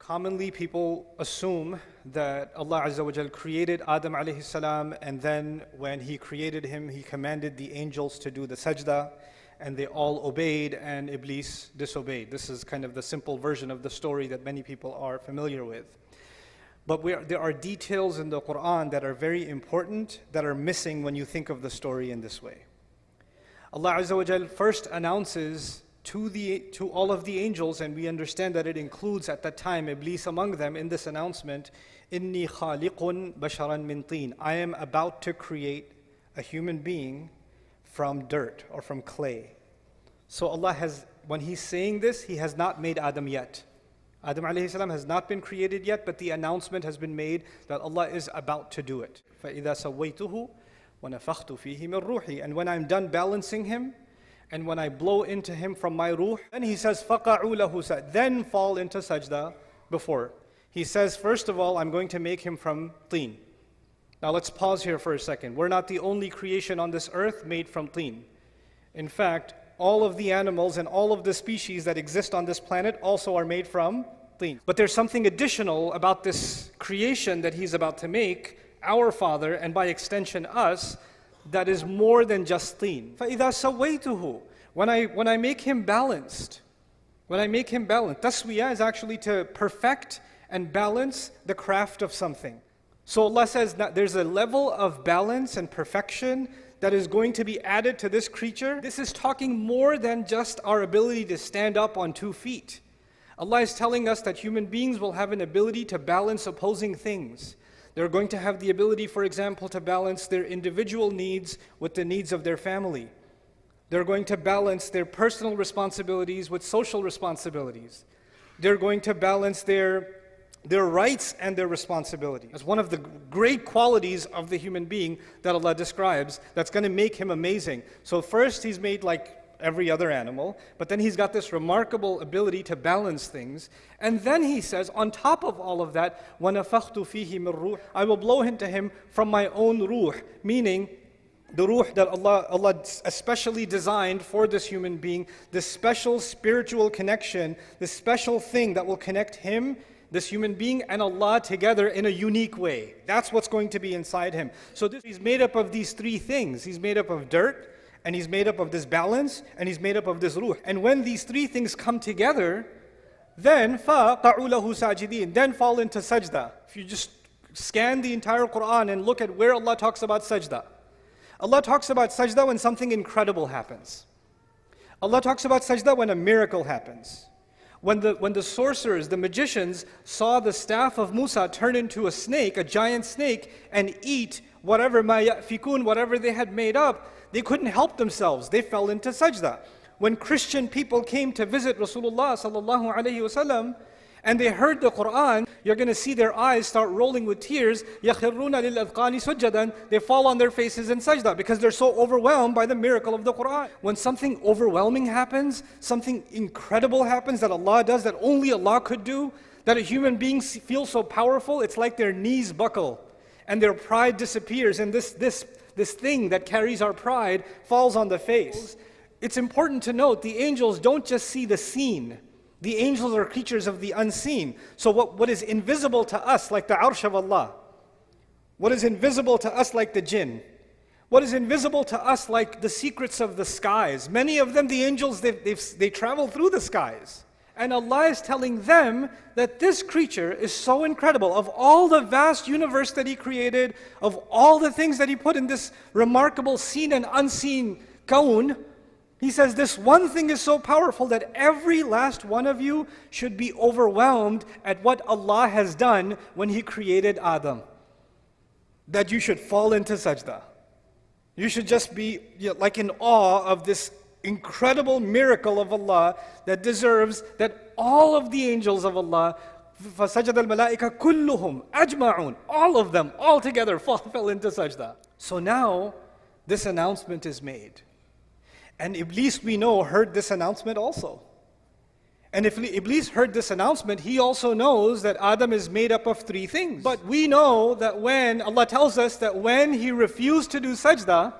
Commonly, people assume that Allah Azza wa Jal created Adam alayhi salam, and then when He created him, He commanded the angels to do the sajda, and they all obeyed, and Iblis disobeyed. This is kind of the simple version of the story that many people are familiar with. But there are details in the Quran that are very important that are missing when you think of the story in this way. Allah Azza wa Jal first announces to all of the angels, and we understand that it includes at that time Iblis among them in this announcement, Inni khaliqun basharan min teen. I am about to create a human being from dirt or from clay. So Allah has, when He's saying this, He has not made Adam yet. Adam alayhi salam has not been created yet, but the announcement has been made that Allah is about to do it. فَإِذَا سَوَّيْتُهُ وَنَفَخْتُ فِيهِ مِن رُوحِي. And when I'm done balancing him, and when I blow into him from my ruh, then He says, فَقَعُوا لَهُ سَجْدًا. Then fall into sajda before. He says, first of all, I'm going to make him from teen. Now let's pause here for a second. We're not the only creation on this earth made from teen. In fact, all of the animals and all of the species that exist on this planet also are made from teen. But there's something additional about this creation that He's about to make, our Father, and by extension us, that is more than just teen. فَإِذَا سَوَّيْتُهُ. When I make him balanced, taswiyah is actually to perfect and balance the craft of something. So Allah says that there's a level of balance and perfection that is going to be added to this creature. This is talking more than just our ability to stand up on 2 feet. Allah is telling us that human beings will have an ability to balance opposing things. They're going to have the ability, for example, to balance their individual needs with the needs of their family. They're going to balance their personal responsibilities with social responsibilities. They're going to balance their rights and their responsibilities. That's one of the great qualities of the human being that Allah describes that's going to make him amazing. So first, He's made like every other animal, but then He's got this remarkable ability to balance things. And then He says, on top of all of that, وَنَفَخْتُ فِيهِ مِن رُوحٍ. I will blow into him from my own ruh, meaning the ruh that Allah especially designed for this human being, this special spiritual connection, this special thing that will connect him, this human being, and Allah together in a unique way. That's what's going to be inside him. So He's made up of these 3 things. He's made up of dirt, and He's made up of this balance, and He's made up of this ruh. And when these 3 things come together, then فَقَعُوا لَهُ سَاجِدِينَ. Then fall into sajda. If you just scan the entire Quran and look at where Allah talks about sajda. Allah talks about sajda when something incredible happens. Allah talks about sajda when a miracle happens. When the sorcerers, the magicians, saw the staff of Musa turn into a snake, a giant snake, and eat whatever ma ya'fikun, whatever they had made up, they couldn't help themselves. They fell into sajda. When Christian people came to visit Rasulullah sallallahu alaihi wasallam, and they heard the Quran, you're going to see their eyes start rolling with tears. يَخِرُّونَ لِلْأَذْقَانِ سُجَّدًا. They fall on their faces in sajda because they're so overwhelmed by the miracle of the Quran. When something overwhelming happens, something incredible happens that Allah does, that only Allah could do, that a human being feels so powerful, it's like their knees buckle and their pride disappears, and this thing that carries our pride falls on the face. It's important to note the angels don't just see the seen. The angels are creatures of the unseen. So what is invisible to us, like the arsh of Allah, what is invisible to us like the jinn, what is invisible to us like the secrets of the skies, many of them, the angels, they travel through the skies. And Allah is telling them that this creature is so incredible. Of all the vast universe that He created, of all the things that He put in this remarkable seen and unseen kaun, He says this one thing is so powerful that every last one of you should be overwhelmed at what Allah has done when He created Adam. That you should fall into sajda. You should just be like in awe of this incredible miracle of Allah that deserves that all of the angels of Allah, فَسَجَدَ الْمَلَائِكَ كُلُّهُمْ أَجْمَعُونَ, all of them, all together fell into sajda. So now, this announcement is made. And Iblis, we know, heard this announcement also. And if Iblis heard this announcement, he also knows that Adam is made up of 3 things. But we know that when, Allah tells us that when he refused to do sajda,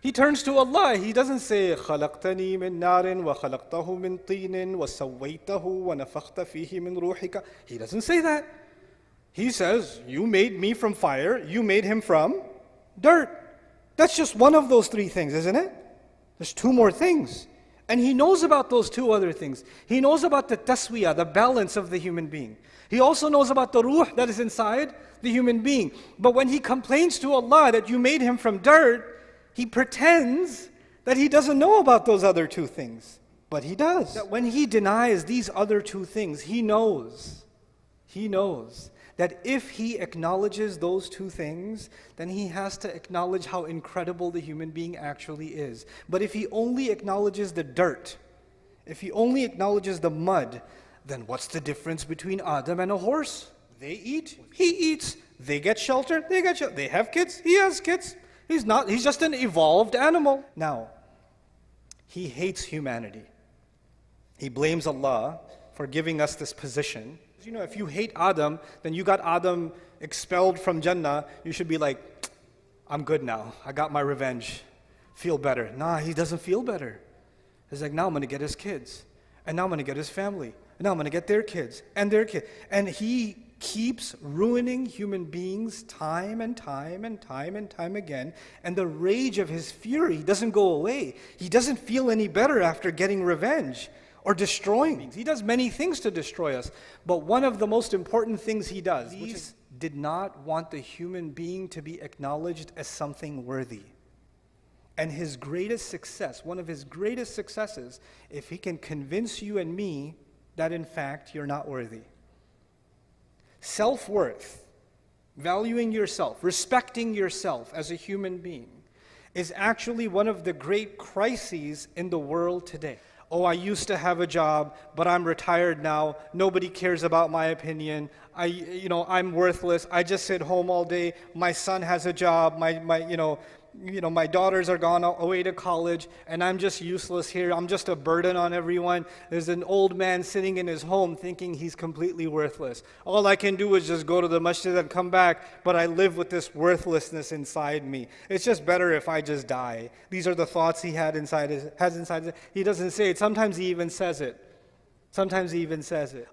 He turns to Allah. He doesn't say, خَلَقْتَنِي مِن نَارٍ وَخَلَقْتَهُ مِن طِينٍ وَسَوَّيْتَهُ وَنَفَخْتَ فِيهِ مِن رُوحِكَ. He doesn't say that. He says, you made me from fire, you made him from dirt. That's just one of those three things, isn't it? There's two more things. And He knows about those two other things. He knows about the taswiyah, the balance of the human being. He also knows about the ruh that is inside the human being. But when he complains to Allah that you made him from dirt, he pretends that he doesn't know about those other two things. But he does. That when he denies these other two things, he knows that if he acknowledges those two things, then he has to acknowledge how incredible the human being actually is. But if he only acknowledges the dirt, if he only acknowledges the mud, then what's the difference between Adam and a horse? They eat, he eats. They get shelter, they get shelter. They have kids, he has kids. He's just an evolved animal. Now, he hates humanity. He blames Allah for giving us this position. You know, if you hate Adam, then you got Adam expelled from Jannah, you should be like, I'm good now. I got my revenge. Feel better. Nah, he doesn't feel better. He's like, now I'm going to get his kids. And now I'm going to get his family. And now I'm going to get their kids and their kids. And he keeps ruining human beings time and time and time and time again. And the rage of his fury doesn't go away. He doesn't feel any better after getting revenge or destroying things. He does many things to destroy us. But one of the most important things he does, he did not want the human being to be acknowledged as something worthy. And his greatest success, one of his greatest successes, if he can convince you and me that in fact you're not worthy. Self-worth, valuing yourself, respecting yourself as a human being, is actually one of the great crises in the world today. Oh, I used to have a job, but I'm retired now. Nobody cares about my opinion. I'm worthless. I just sit home all day. My son has a job. My daughters are gone away to college, and I'm just useless here. I'm just a burden on everyone. There's an old man sitting in his home thinking he's completely worthless. All I can do is just go to the masjid and come back, but I live with this worthlessness inside me. It's just better if I just die. These are the thoughts he has inside his. He doesn't say it. Sometimes he even says it.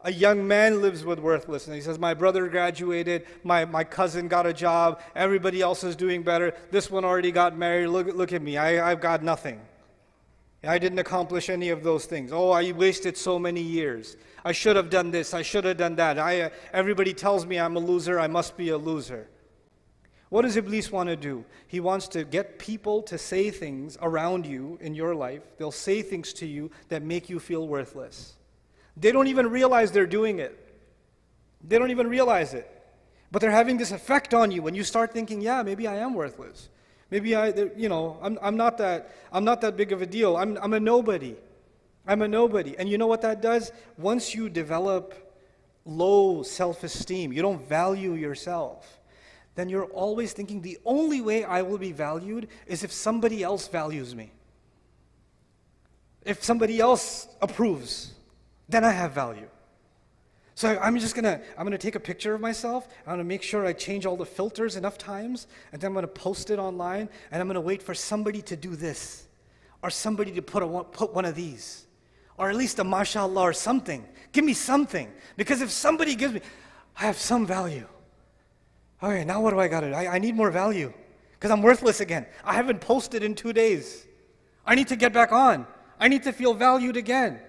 A young man lives with worthlessness. He says, my brother graduated, my cousin got a job, everybody else is doing better, this one already got married, look at me, I've got nothing. I didn't accomplish any of those things. Oh, I wasted so many years. I should have done this, I should have done that. Everybody tells me I'm a loser, I must be a loser. What does Iblis want to do? He wants to get people to say things around you in your life. They'll say things to you that make you feel worthless. They don't even realize they're doing it. They don't even realize it. But they're having this effect on you when you start thinking, yeah, maybe I am worthless. Maybe I'm not that big of a deal. I'm a nobody. I'm a nobody. And you know what that does? Once you develop low self-esteem, you don't value yourself, then you're always thinking the only way I will be valued is if somebody else values me. If somebody else approves, then I have value. So I'm gonna take a picture of myself. I'm gonna make sure I change all the filters enough times, and then I'm gonna post it online, and I'm gonna wait for somebody to do this, or somebody to put one of these, or at least a mashallah or something. Give me something, because if somebody gives me, I have some value. Okay, now what do I got? I need more value, because I'm worthless again. I haven't posted in 2 days. I need to get back on. I need to feel valued again.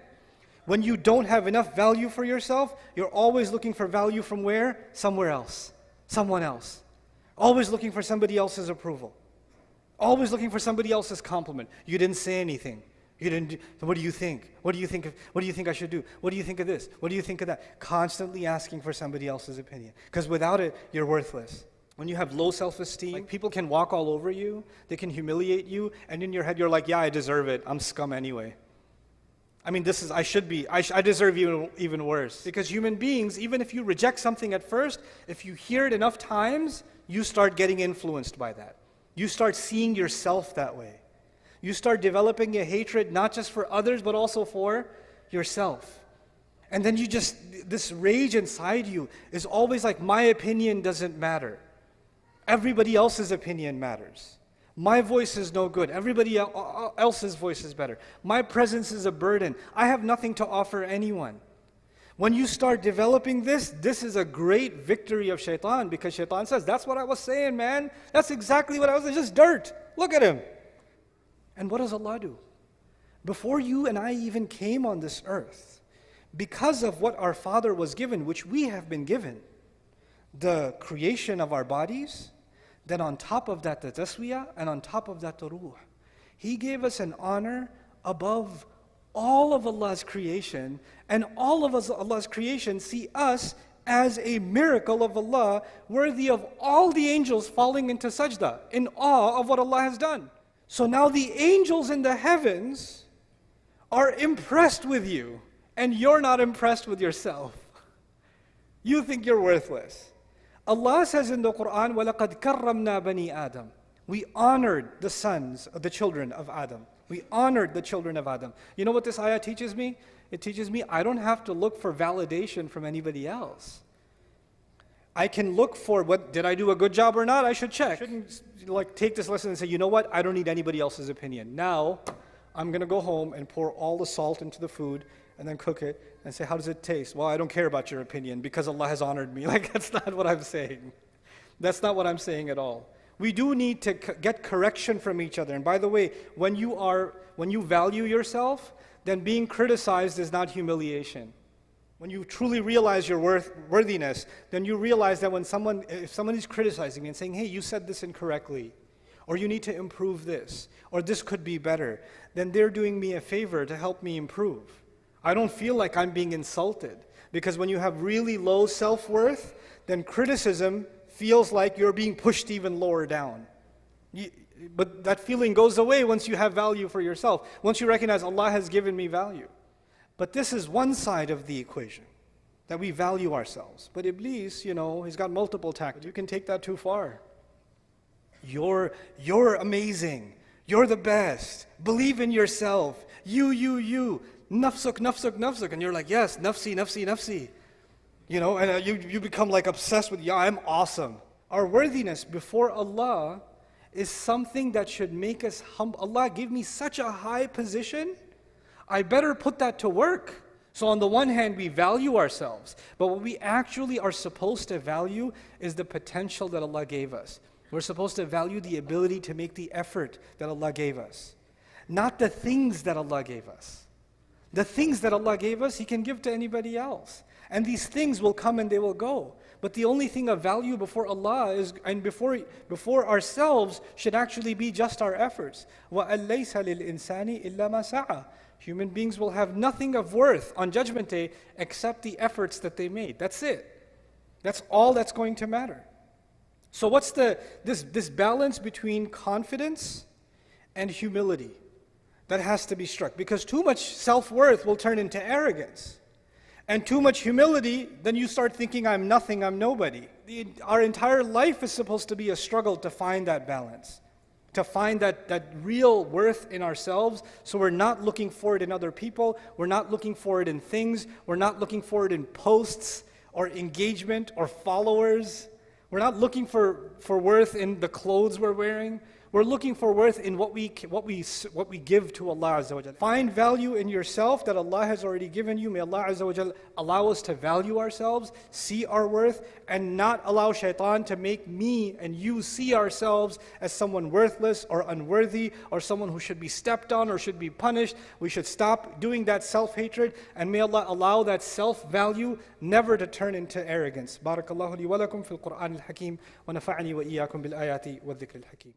When you don't have enough value for yourself, you're always looking for value from where? Somewhere else. Someone else. Always looking for somebody else's approval. Always looking for somebody else's compliment. You didn't say anything. You didn't. What do you think? What do you think I should do? What do you think of this? What do you think of that? Constantly asking for somebody else's opinion. Because without it, you're worthless. When you have low self-esteem, people can walk all over you. They can humiliate you. And in your head, you're like, yeah, I deserve it. I'm scum anyway. I mean, I deserve even worse. Because human beings, even if you reject something at first, if you hear it enough times, you start getting influenced by that. You start seeing yourself that way. You start developing a hatred not just for others, but also for yourself. And then this rage inside you is always like, my opinion doesn't matter. Everybody else's opinion matters. My voice is no good. Everybody else's voice is better. My presence is a burden. I have nothing to offer anyone. When you start developing this is a great victory of shaitan, because shaitan says, that's what I was saying, man. That's exactly what I was saying. Just dirt. Look at him. And what does Allah do? Before you and I even came on this earth, because of what our father was given, which we have been given, the creation of our bodies, then on top of that the taswiyah, and on top of that the ruh. He gave us an honor above all of Allah's creation, and all of Allah's creation see us as a miracle of Allah, worthy of all the angels falling into sajda, in awe of what Allah has done. So now the angels in the heavens are impressed with you, and you're not impressed with yourself. You think you're worthless. Allah says in the Quran, وَلَقَدْ كَرَّمْنَا بَنِي آدَمَ. We honored the children of Adam. We honored the children of Adam. You know what this ayah teaches me? It teaches me I don't have to look for validation from anybody else. I can look for, did I do a good job or not? I should check. I shouldn't take this lesson and say, you know what? I don't need anybody else's opinion. Now, I'm going to go home and pour all the salt into the food and then cook it and say, how does it taste? Well, I don't care about your opinion because Allah has honored me. That's not what I'm saying. That's not what I'm saying at all. We do need to get correction from each other. And by the way, when you value yourself, then being criticized is not humiliation. When you truly realize your worthiness, then you realize that if someone is criticizing me and saying, hey, you said this incorrectly, or you need to improve this, or this could be better, then they're doing me a favor to help me improve. I don't feel like I'm being insulted, because when you have really low self-worth, then criticism feels like you're being pushed even lower down. But that feeling goes away once you have value for yourself, once you recognize Allah has given me value. But this is one side of the equation, that we value ourselves. But Iblis, he's got multiple tactics. You can take that too far. You're amazing. You're the best. Believe in yourself. You. Nafsuk, nafsuk, nafsuk. And you're like, yes, nafsi, nafsi, nafsi. And you become obsessed with, yeah, I'm awesome. Our worthiness before Allah is something that should make us humble. Allah gave me such a high position, I better put that to work. So on the one hand, we value ourselves, but what we actually are supposed to value is the potential that Allah gave us. We're supposed to value the ability to make the effort that Allah gave us, not the things that Allah gave us. The things that Allah gave us, He can give to anybody else. And these things will come and they will go. But the only thing of value before Allah and before ourselves should actually be just our efforts. وَأَلَّيْسَ لِلْإِنسَانِ إِلَّا مَا سَعَى. Human beings will have nothing of worth on Judgment Day except the efforts that they made. That's it. That's all that's going to matter. So what's this balance between confidence and humility that has to be struck? Because too much self-worth will turn into arrogance. And too much humility, then you start thinking, I'm nothing, I'm nobody. Our entire life is supposed to be a struggle to find that balance, to find that real worth in ourselves, so we're not looking for it in other people, we're not looking for it in things, we're not looking for it in posts or engagement or followers. We're not looking for worth in the clothes we're wearing. We're looking for worth in what we give to Allah Azza wa Jal. Find value in yourself that Allah has already given you. May Allah Azza wa Jal allow us to value ourselves, see our worth, and not allow shaitan to make me and you see ourselves as someone worthless or unworthy or someone who should be stepped on or should be punished. We should stop doing that self-hatred, and may Allah allow that self-value never to turn into arrogance. Barakallahu li wa lakum fil Qur'an al-Hakim wa nafa'ani wa iyyakum bil ayati wa dhikr al-Hakim.